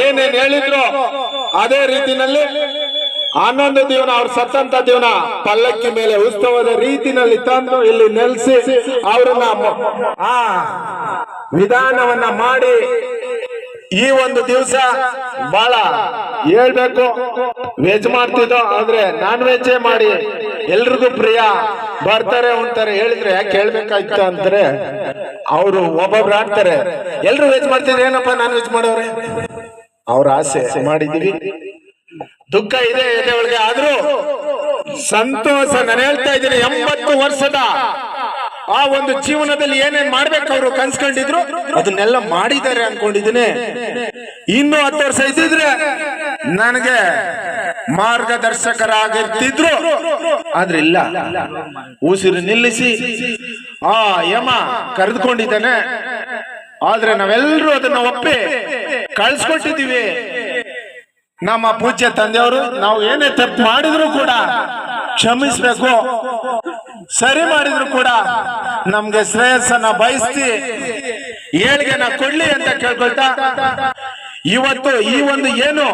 ಏನೇನ್ ಹೇಳಿದ್ರು ಅದೇ ರೀತಿನಲ್ಲಿ 11 ದಿನ ಅವ್ರು ಸತ್ತಂತ ದಿನ ಪಲ್ಲಕ್ಕಿ ಮೇಲೆ ಉತ್ಸವದ ರೀತಿನಲ್ಲಿ ತಂದು ಇಲ್ಲಿ ನೆಲೆಸಿ ಅವ್ರನ್ನ ಆ ವಿಧಾನವನ್ನ ಮಾಡಿ ಈ ಒಂದು ದಿವಸ ಬಹಳ ಹೇಳ್ಬೇಕು. ವೆಜ್ ಮಾಡ್ತಿದ್ದೋ ಆದ್ರೆ ನಾನ್ ವೆಜ್ ಮಾಡಿ ಎಲ್ರಿಗೂ ಪ್ರಿಯ ಬರ್ತಾರೆ ಉಂತಾರೆ ಹೇಳಿದ್ರೆ ಯಾಕೆ ಹೇಳ್ಬೇಕಾಯ್ತು ಅಂತಾರೆ. ಅವರು ಒಬ್ಬೊಬ್ರು ಆಡ್ತಾರೆ, ಎಲ್ರು ವೆಜ್ ಮಾಡ್ತಿದ್ರೆ ಏನಪ್ಪ ನಾನ್ ವೆಜ್ ಮಾಡೋರೆ, ಅವ್ರ ಆಸೆ ಮಾಡಿದೀವಿ. ದುಃಖ ಇದೆ ಎದೆ ಒಳಗೆ, ಆದ್ರೂ ಸಂತೋಷ. ನಾನು ಹೇಳ್ತಾ ಇದ್ದೀನಿ, 80 ವರ್ಷದ ಆ ಒಂದು ಜೀವನದಲ್ಲಿ ಏನೇನ್ ಮಾಡ್ಬೇಕು ಅವರು ಕನ್ಸ್ಕೊಂಡಿದ್ರು ಅದನ್ನೆಲ್ಲ ಮಾಡಿದ್ದಾರೆ ಅನ್ಕೊಂಡಿದ್ದೀನಿ. ಇನ್ನು 10 ವರ್ಷ ಇದ್ದಿದ್ರೆ ನನಗೆ ಮಾರ್ಗದರ್ಶಕರಾಗಿರ್ತಿದ್ರು, ಆದ್ರೆ ಇಲ್ಲ. ಉಸಿರು ನಿಲ್ಲಿಸಿ ಆ ಯಮ ಕರೆದುಕೊಂಡಿದ್ದಾನೆ. ಆದ್ರೆ ನಾವೆಲ್ಲರೂ ಅದನ್ನ ಒಪ್ಪಿ ಕಳ್ಸ್ಕೊಟ್ಟಿದ್ದೀವಿ. ನಮ್ಮ ಪೂಜ್ಯ ತಂದೆಯವರು ನಾವು ಏನೇ ತಪ್ಪು ಮಾಡಿದ್ರು ಕೂಡ ಕ್ಷಮಿಸ್ಬೇಕು, ಸರಿ ಮಾಡಿದ್ರು ಕೂಡ ನಮ್ಗೆ ಶ್ರೇಯಸ್ಸನ್ನ ಬಯಸ್ತಿ ಏಳ್ಗೆನ ಕೊಡ್ಲಿ ಅಂತ ಕೇಳ್ಕೊಳ್ತಾ, ಇವತ್ತು ಈ ಒಂದು ಏನು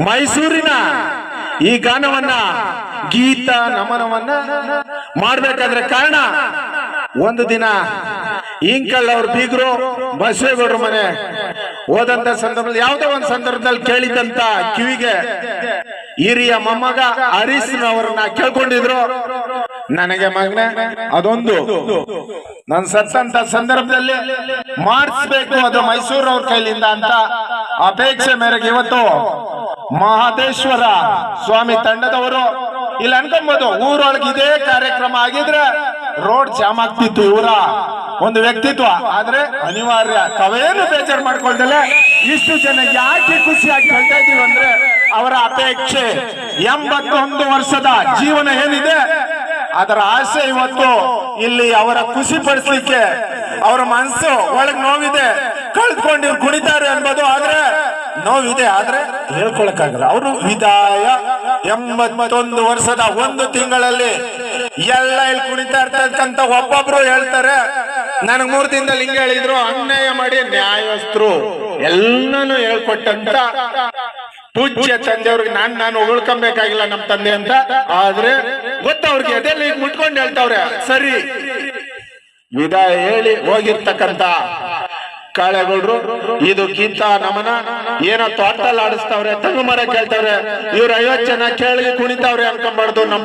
ಮೈಸೂರಿನ ಈ ಗಾನವನ್ನ ಗೀತ ನಮನವನ್ನ ಮಾಡ್ಬೇಕಾದ್ರೆ ಕಾರಣ, ಒಂದು ದಿನ ಇಂಕಲ್ ಅವ್ರ ಬೀಗರು ಬಸವೇಗೌಡ್ರ ಮನೆ ಹೋದಂತ ಸಂದರ್ಭದಲ್ಲಿ ಯಾವುದೋ ಒಂದು ಸಂದರ್ಭದಲ್ಲಿ ಕೇಳಿದಂತ ಕಿವಿಗೆ ಹಿರಿಯ ಮೊಮ್ಮಗ ಹರೀಶ್ನವರನ್ನ ಕೇಳ್ಕೊಂಡಿದ್ರು, ನನಗೆ ಮಗನೇ ಅದೊಂದು ನನ್ ಸತ್ತಂತ ಸಂದರ್ಭದಲ್ಲಿ ಮಾಡಿಸ್ಬೇಕು ಅದು ಮೈಸೂರವ್ರ ಕೈಲಿಂದ ಅಂತ ಅಪೇಕ್ಷೆ ಮೇರೆಗೆ ಇವತ್ತು ಮಹದೇಶ್ವರ ಸ್ವಾಮಿ ತಂಡದವರು ಇಲ್ಲಿ ಅನ್ಕೊಂಬೋದು ಊರೊಳಗೆ ಇದೇ ಕಾರ್ಯಕ್ರಮ ಆಗಿದ್ರೆ ರೋಡ್ ಜಾಮ್ ಆಗ್ತಿತ್ತು. ಇವರ ಒಂದು ವ್ಯಕ್ತಿತ್ವ, ಆದ್ರೆ ಅನಿವಾರ್ಯ ತಾವೇನು ಬೇಜಾರು ಮಾಡ್ಕೊಳ್ದಲ್ಲ ಇಷ್ಟು ಜನ ಯಾಕೆ ಖುಷಿಯಾಗಿ ಕೇಳ್ತಾ ಇದೀವಿ ಅಂದ್ರೆ ಅವರ ಅಪೇಕ್ಷೆ. 81 ವರ್ಷದ ಜೀವನ ಏನಿದೆ ಅದರ ಆಸೆ ಇವತ್ತು ಇಲ್ಲಿ ಅವರ ಖುಷಿ ಪಡಿಸ್ಲಿಕ್ಕೆ ಅವರ ಮನಸ್ಸು ಒಳಗ್ ನೋವಿದೆ, ಕಳ್ದ್ಕೊಂಡಿವ್ರು ಕುಣಿತಾರೆ ಅನ್ಬೋದು, ಆದ್ರೆ ನೋವಿದೆ, ಆದ್ರೆ ಹೇಳ್ಕೊಳಕ್ಕಾಗಲ್ಲ. ಅವರು ವಿದಾಯ 81 ವರ್ಷದ 1 ತಿಂಗಳಲ್ಲಿ ಎಲ್ಲ ಇಲ್ಲಿ ಕುಣಿತಾ ಇರ್ತಕ್ಕಂತ ಒಬ್ಬೊಬ್ರು ಹೇಳ್ತಾರೆ, ನನಗ್ 3 ದಿನದಲ್ಲಿ ಹಿಂಗೆ ಹೇಳಿದ್ರು, ಅನ್ಯಾಯ ಮಾಡಿ ನ್ಯಾಯಸ್ಥರು ಎಲ್ಲಾನು ಹೇಳ್ಕೊಟ್ಟಂತ ಪೂಜ್ಯ ತಂದೆಯವ್ರಿಗೆ ನಾನು ಉಳ್ಕೊಬೇಕಾಗಿಲ್ಲ ನಮ್ ತಂದೆ ಅಂತ. ಆದ್ರೆ ಗೊತ್ತವ್ರಿಗೆ ಅದೆಲ್ಲ ಈಗ ಮುಟ್ಕೊಂಡು ಹೇಳ್ತಾವ್ರೆ ಸರಿ. ವಿದಾಯ ಹೇಳಿ ಹೋಗಿರ್ತಕ್ಕಂತ ಕಾಳೆಗೌಡ್ರು ಇದು ಗೀತ ನಮನ ಏನೋ ತೋಟದಲ್ಲಿ ಆಡಿಸ್ತಾವ್ರೆ, ತಂಗು ಮರ ಕೇಳ್ತಾವ್ರೆ, ಇವ್ರು 50 ಜನ ಕೇಳಿ ಕುಣಿತಾವ್ರೆ ಅನ್ಕೊಂಬಾರ್ದು. ನಮ್ಮ